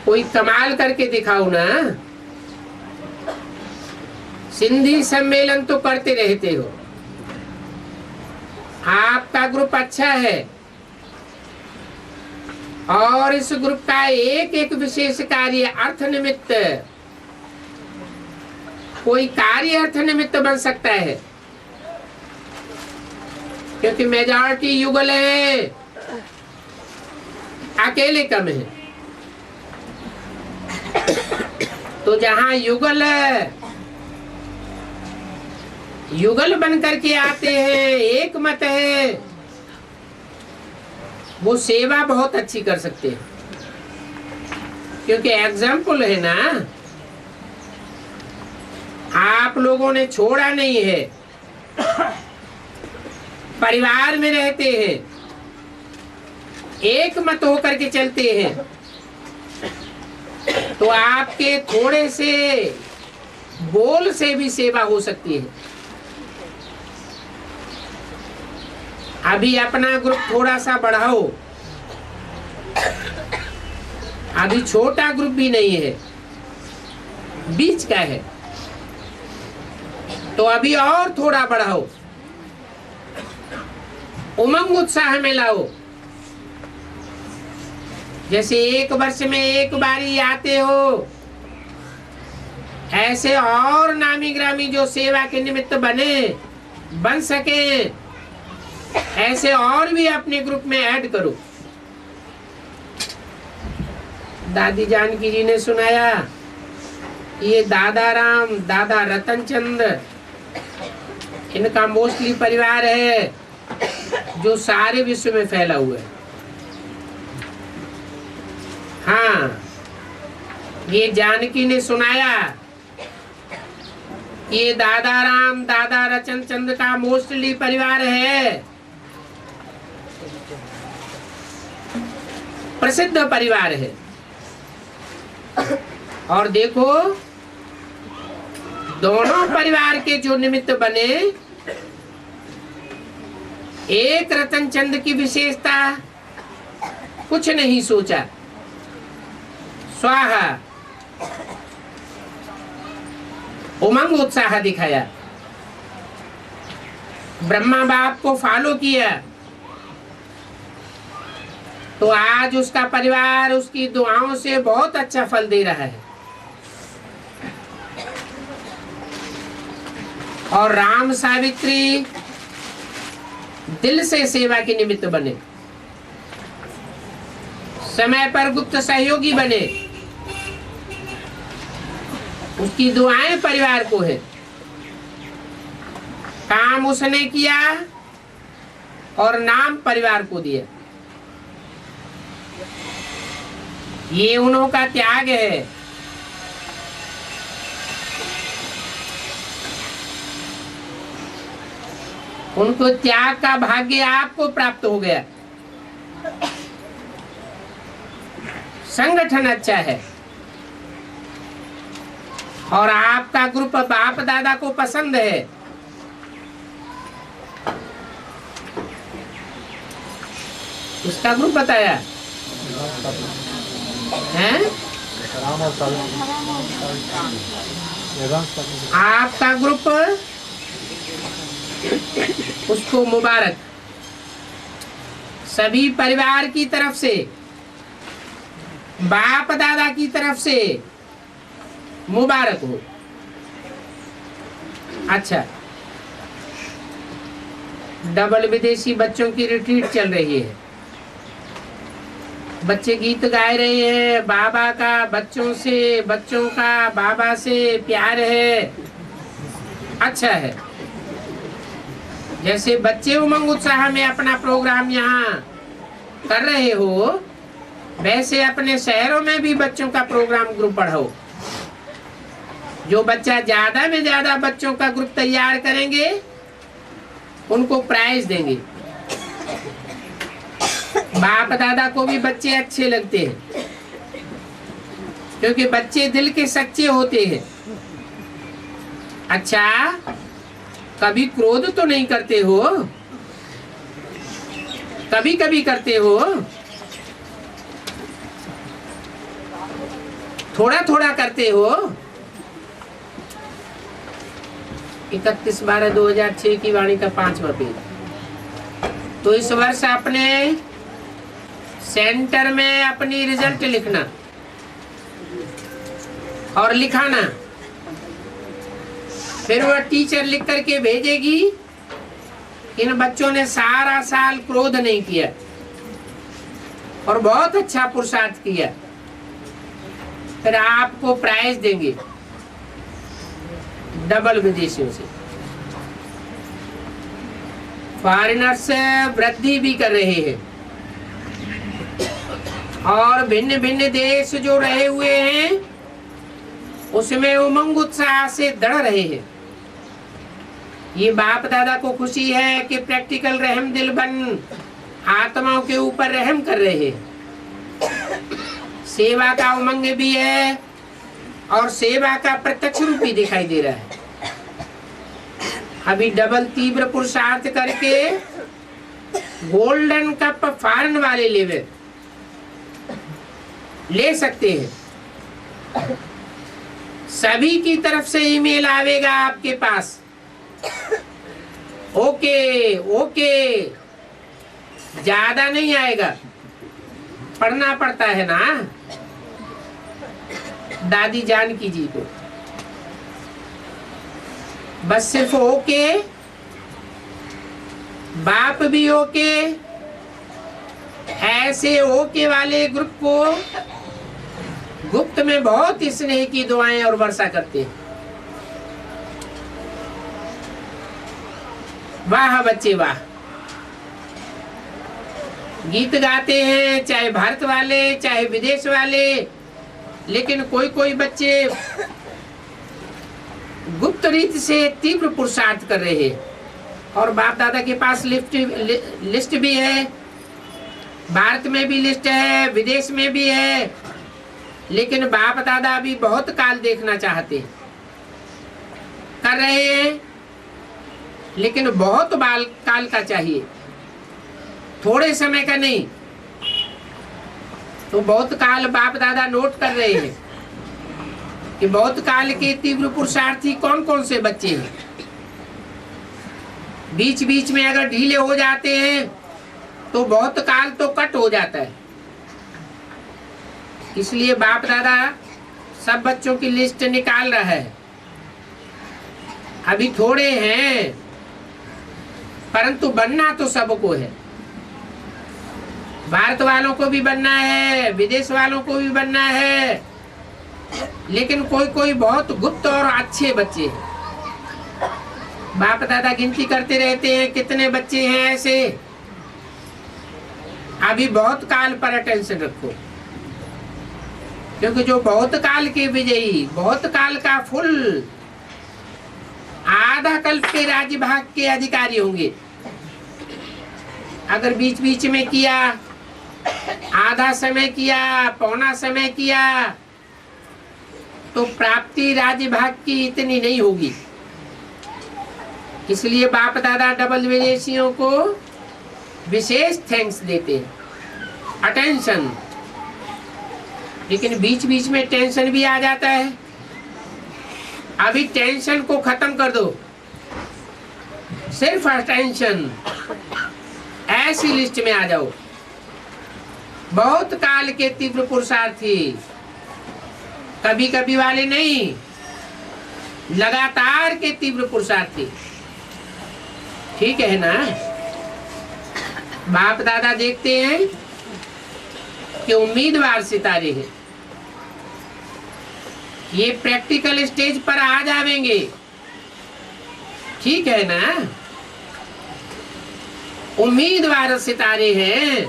कोई कमाल करके दिखाओ ना। सिंधी सम्मेलन तो करते रहते हो, आपका ग्रुप अच्छा है, और इस ग्रुप का एक एक विशेष कार्य अर्थ निमित्त, कोई कार्य अर्थ निमित्त बन सकता है, क्योंकि मेजॉरिटी युगल है, अकेले कम है। तो जहां युगल युगल बन करके आते हैं, एक मत है, वो सेवा बहुत अच्छी कर सकते हैं, क्योंकि एग्जाम्पल है ना। आप लोगों ने छोड़ा नहीं है, परिवार में रहते हैं, एक मत होकर के चलते हैं, तो आपके थोड़े से बोल से भी सेवा हो सकती है। अभी अपना ग्रुप थोड़ा सा बढ़ाओ, अभी छोटा ग्रुप भी नहीं है, बीच का है, तो अभी और थोड़ा बढ़ाओ। उमंग उत्साह में लाओ। जैसे एक वर्ष में एक बारी आते हो, ऐसे और नामी ग्रामी जो सेवा के निमित्त बन सके, ऐसे और भी अपने ग्रुप में ऐड करो। दादी जानकी जी ने सुनाया, ये दादा राम, दादा रतन चंद, इनका मोस्टली परिवार है जो सारे विश्व में फैला हुआ है। हाँ, ये जानकी ने सुनाया, ये दादा राम, दादा रतन चंद का मोस्टली परिवार है, प्रसिद्ध परिवार है। और देखो, दोनों परिवार के जो निमित्त बने, एक रतन चंद की विशेषता, कुछ नहीं सोचा, स्वाहा, उमंग उत्साह दिखाया, ब्रह्मा बाप को फॉलो किया, तो आज उसका परिवार उसकी दुआओं से बहुत अच्छा फल दे रहा है। और राम सावित्री दिल से सेवा के निमित्त बने, समय पर गुप्त सहयोगी बने, उसकी दुआएं परिवार को है। काम उसने किया और नाम परिवार को दिया। ये उन्हों का त्याग है। उनको त्याग का भाग्य आपको प्राप्त हो गया। संगठन अच्छा है और आपका ग्रुप बाप दादा को पसंद है। उसका ग्रुप बताया है, आपका ग्रुप, उसको मुबारक। सभी परिवार की तरफ से, बाप दादा की तरफ से मुबारक हो। अच्छा, डबल विदेशी बच्चों की रिट्रीट चल रही है। बच्चे गीत गाए रहे हैं बाबा का, बच्चों से, बच्चों का बाबा से प्यार है, अच्छा है। जैसे बच्चे उमंग उत्साह में अपना प्रोग्राम यहाँ कर रहे हो, वैसे अपने शहरों में भी बच्चों का प्रोग्राम ग्रुप बढ़ाओ। जो बच्चा ज्यादा में ज्यादा बच्चों का ग्रुप तैयार करेंगे, उनको प्राइज देंगे। बाप दादा को भी बच्चे अच्छे लगते हैं, क्योंकि बच्चे दिल के सच्चे होते हैं। अच्छा, कभी क्रोध तो नहीं करते हो? कभी कभी करते हो, थोड़ा थोड़ा करते हो। 31/12/2006 की वाणी का 5वां पेज। तो इस वर्ष अपने सेंटर में अपनी रिजल्ट लिखना और लिखाना, फिर वह टीचर लिख करके भेजेगी, इन बच्चों ने सारा साल क्रोध नहीं किया और बहुत अच्छा पुरुषार्थ किया। फिर आपको प्राइज देंगे डबल विदेशियों से। फॉरेनर्स वृद्धि भी कर रहे हैं और भिन्न भिन्न देश जो रहे हुए हैं उसमें उमंग उत्साह से दृढ़ रहे हैं। ये बाप दादा को खुशी है कि प्रैक्टिकल रहम दिल बन आत्माओं के ऊपर रहम कर रहे हैं। सेवा का उमंग भी है और सेवा का प्रत्यक्ष रूप भी दिखाई दे रहा है। अभी डबल तीव्र पुरुषार्थ करके गोल्डन कप फॉरेन वाले लेवल ले सकते हैं। सभी की तरफ से ईमेल आवेगा आपके पास, ओके ओके ज्यादा नहीं आएगा, पढ़ना पड़ता है ना दादी जानकी जी को। बस सिर्फ ओके, बाप भी ओके, ऐसे ओके वाले ग्रुप को गुप्त में बहुत स्नेह की दुआएं और वर्षा करते हैं। वाह बच्चे वाह, गीत गाते हैं चाहे भारत वाले चाहे विदेश वाले, लेकिन कोई कोई बच्चे गुप्त रीति से तीव्र पुरुषार्थ कर रहे हैं। और बाप दादा के पास लिस्ट भी है, भारत में भी लिस्ट है, विदेश में भी है, लेकिन बाप दादा भी बहुत काल देखना चाहते हैं, कर रहे हैं, लेकिन बहुत बाल काल का चाहिए, थोड़े समय का नहीं। तो बहुत काल बाप दादा नोट कर रहे हैं कि बहुत काल के तीव्र पुरुषार्थी कौन कौन से बच्चे हैं। बीच बीच में अगर ढीले हो जाते हैं तो बहुत काल तो कट हो जाता है। इसलिए बाप दादा सब बच्चों की लिस्ट निकाल रहा है। अभी थोड़े हैं, परंतु बनना तो सबको है। भारत वालों को भी बनना है, विदेश वालों को भी बनना है, लेकिन कोई कोई बहुत गुप्त और अच्छे बच्चे हैं। बाप दादा गिनती करते रहते हैं कितने बच्चे हैं ऐसे। अभी बहुत काल पर अटेंशन रखो, क्योंकि जो बहुत काल के विजयी, बहुत काल का फुल आधा कल्प के राज्य भाग के अधिकारी होंगे। अगर बीच बीच में किया, आधा समय किया, पौना समय किया, तो प्राप्ति राज्य भाग की इतनी नहीं होगी। इसलिए बाप दादा डबल विदेशियों को विशेष थैंक्स देते हैं, अटेंशन। लेकिन बीच बीच में टेंशन भी आ जाता है। अभी टेंशन को खत्म कर दो, सिर्फ अटेंशन, ऐसी लिस्ट में आ जाओ। बहुत काल के तीव्र पुरुषार्थी, कभी कभी वाले नहीं, लगातार के तीव्र पुरुषार्थी। ठीक है ना? बाप दादा देखते हैं कि उम्मीदवार सितारे हैं, ये प्रैक्टिकल स्टेज पर आ जाएंगे। ठीक है ना? उम्मीदवार सितारे हैं,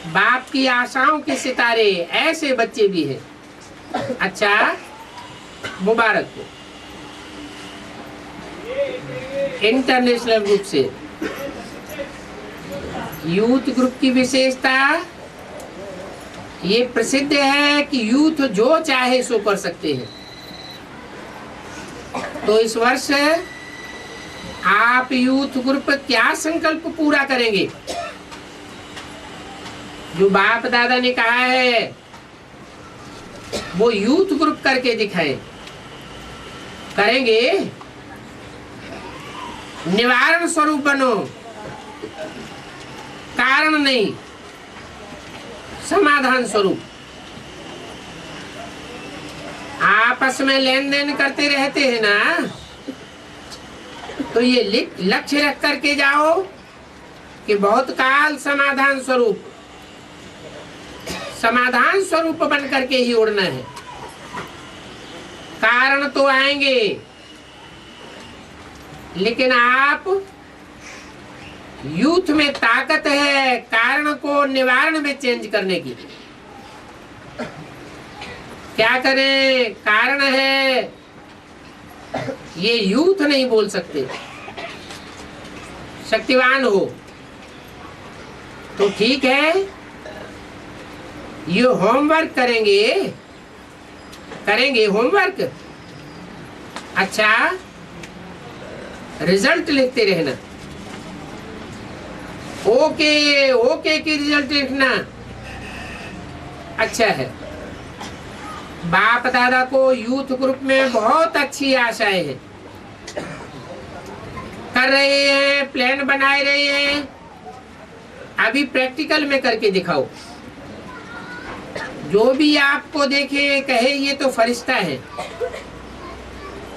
बाप की आशाओं के सितारे, ऐसे बच्चे भी हैं। अच्छा, मुबारक हो। इंटरनेशनल ग्रुप से यूथ ग्रुप की विशेषता ये प्रसिद्ध है कि यूथ जो चाहे सो कर सकते हैं। तो इस वर्ष आप यूथ ग्रुप क्या संकल्प पूरा करेंगे? जो बाप दादा ने कहा है वो यूथ ग्रुप करके दिखाए। करेंगे? निवारण स्वरूप बनो, कारण नहीं, समाधान स्वरूप। आपस में लेन देन करते रहते हैं ना, तो ये लक्ष्य रख करके जाओ कि बहुत काल समाधान स्वरूप, समाधान स्वरूप बन करके ही उड़ना है। कारण तो आएंगे, लेकिन आप यूथ में ताकत है कारण को निवारण में चेंज करने की। क्या करें? कारण है, ये यूथ नहीं बोल सकते। शक्तिवान हो तो ठीक है, ये होमवर्क करेंगे होमवर्क। अच्छा, रिजल्ट लिखते रहना। ओके की रिजल्ट लिखना अच्छा है। बाप दादा को यूथ ग्रुप में बहुत अच्छी आशाएं हैं, कर रहे हैं, प्लान बनाए रहे हैं, अभी प्रैक्टिकल में करके दिखाओ। जो भी आपको देखे कहे ये तो फरिश्ता है,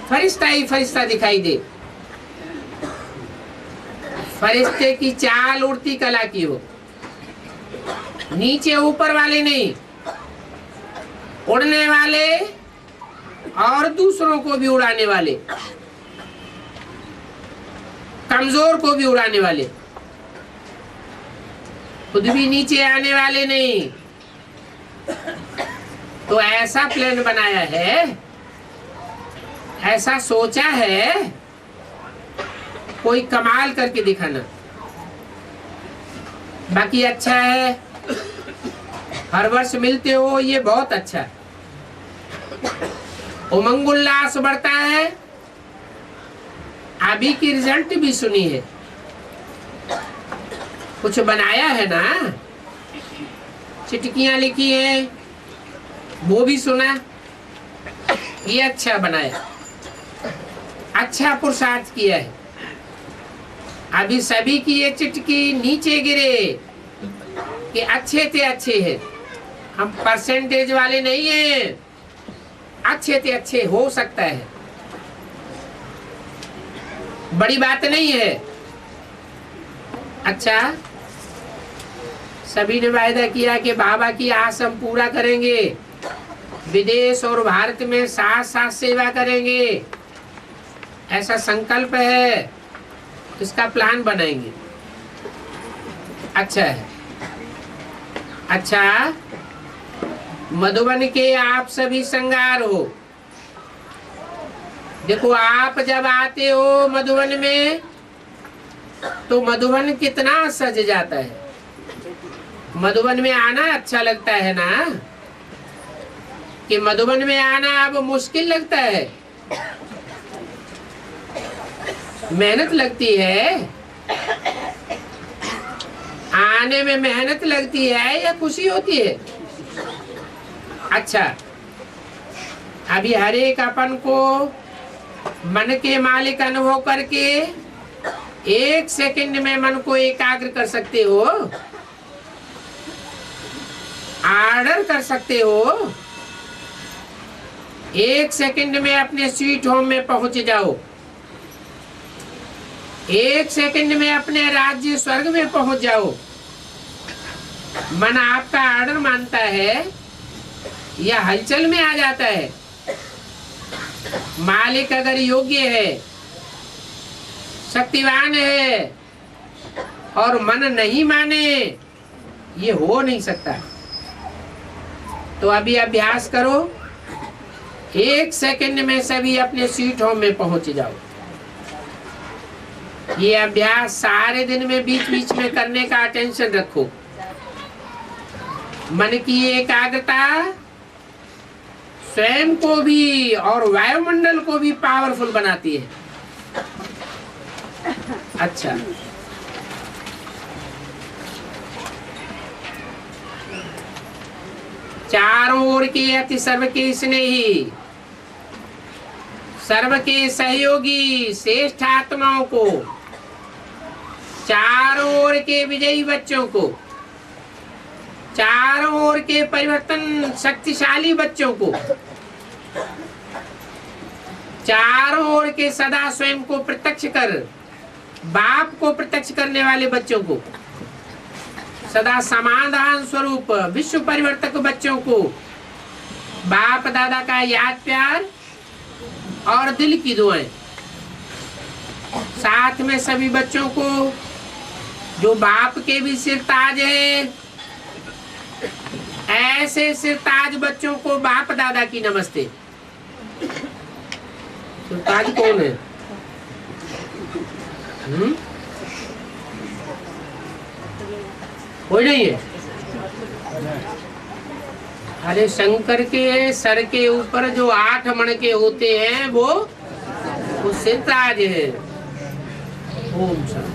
फरिश्ता ही फरिश्ता दिखाई दे। फरिश्ते की चाल उड़ती कला की हो, नीचे ऊपर वाले नहीं, उड़ने वाले और दूसरों को भी उड़ाने वाले, कमजोर को भी उड़ाने वाले, खुद भी नीचे आने वाले नहीं। तो ऐसा प्लान बनाया है, ऐसा सोचा है, कोई कमाल करके दिखाना। बाकी अच्छा है, हर वर्ष मिलते हो, ये बहुत अच्छा है। उमंग उल्लास बढ़ता है। अभी की रिजल्ट भी सुनी है, कुछ बनाया है ना, चिटकियां लिखी है, वो भी सुना। ये अच्छा बनाया, अच्छा पुरुषार्थ किया है। अभी सभी की ये चिटकी नीचे गिरे कि अच्छे थे अच्छे हैं, हम परसेंटेज वाले नहीं हैं, अच्छे थे अच्छे हो सकता है, बड़ी बात नहीं है। अच्छा, सभी ने वायदा किया कि बाबा की आस हम पूरा करेंगे, विदेश और भारत में साथ साथ सेवा करेंगे, ऐसा संकल्प है, इसका प्लान बनाएंगे। अच्छा है। अच्छा, मधुबन के आप सभी श्रृंगार हो। देखो, आप जब आते हो मधुबन में तो मधुबन कितना सज जाता है। मधुबन में आना अच्छा लगता है ना, कि मधुबन में आना अब मुश्किल लगता है, मेहनत लगती है। आने में मेहनत लगती है या खुशी होती है? अच्छा, अभी हर एक अपन को मन के मालिक अनुभव करके 1 सेकंड में मन को एकाग्र कर सकते हो, ऑर्डर कर सकते हो। 1 सेकंड में अपने स्वीट होम में पहुंच जाओ, 1 सेकंड में अपने राज्य स्वर्ग में पहुंच जाओ। मन आपका ऑर्डर मानता है या हलचल में आ जाता है। मालिक अगर योग्य है, शक्तिवान है और मन नहीं माने, ये हो नहीं सकता। तो अभी अभ्यास करो, 1 सेकंड में सभी अपने स्वीट होम में पहुंच जाओ। ये अभ्यास सारे दिन में बीच बीच में करने का अटेंशन रखो। मन की एकाग्रता स्वयं को भी और वायुमंडल को भी पावरफुल बनाती है। अच्छा, चारों ओर के अति सर्व के स्नेही, सर्व के सहयोगी श्रेष्ठ आत्माओं को, चारों ओर के विजयी बच्चों को, चारों ओर के परिवर्तन शक्तिशाली बच्चों को, चारों ओर के सदा स्वयं को प्रत्यक्ष कर बाप को प्रत्यक्ष करने वाले बच्चों को, सदा समाधान स्वरूप विश्व परिवर्तक बच्चों को बाप दादा का याद प्यार और दिल की दुआएं। साथ में सभी बच्चों को जो बाप के भी सिरताज है, ऐसे सिरताज बच्चों को बाप दादा की नमस्ते। सिरताज कौन है? कोई नहीं है। अरे शंकर के सर के ऊपर जो 8 मणके होते हैं वो सिरताज है। ओम शांति।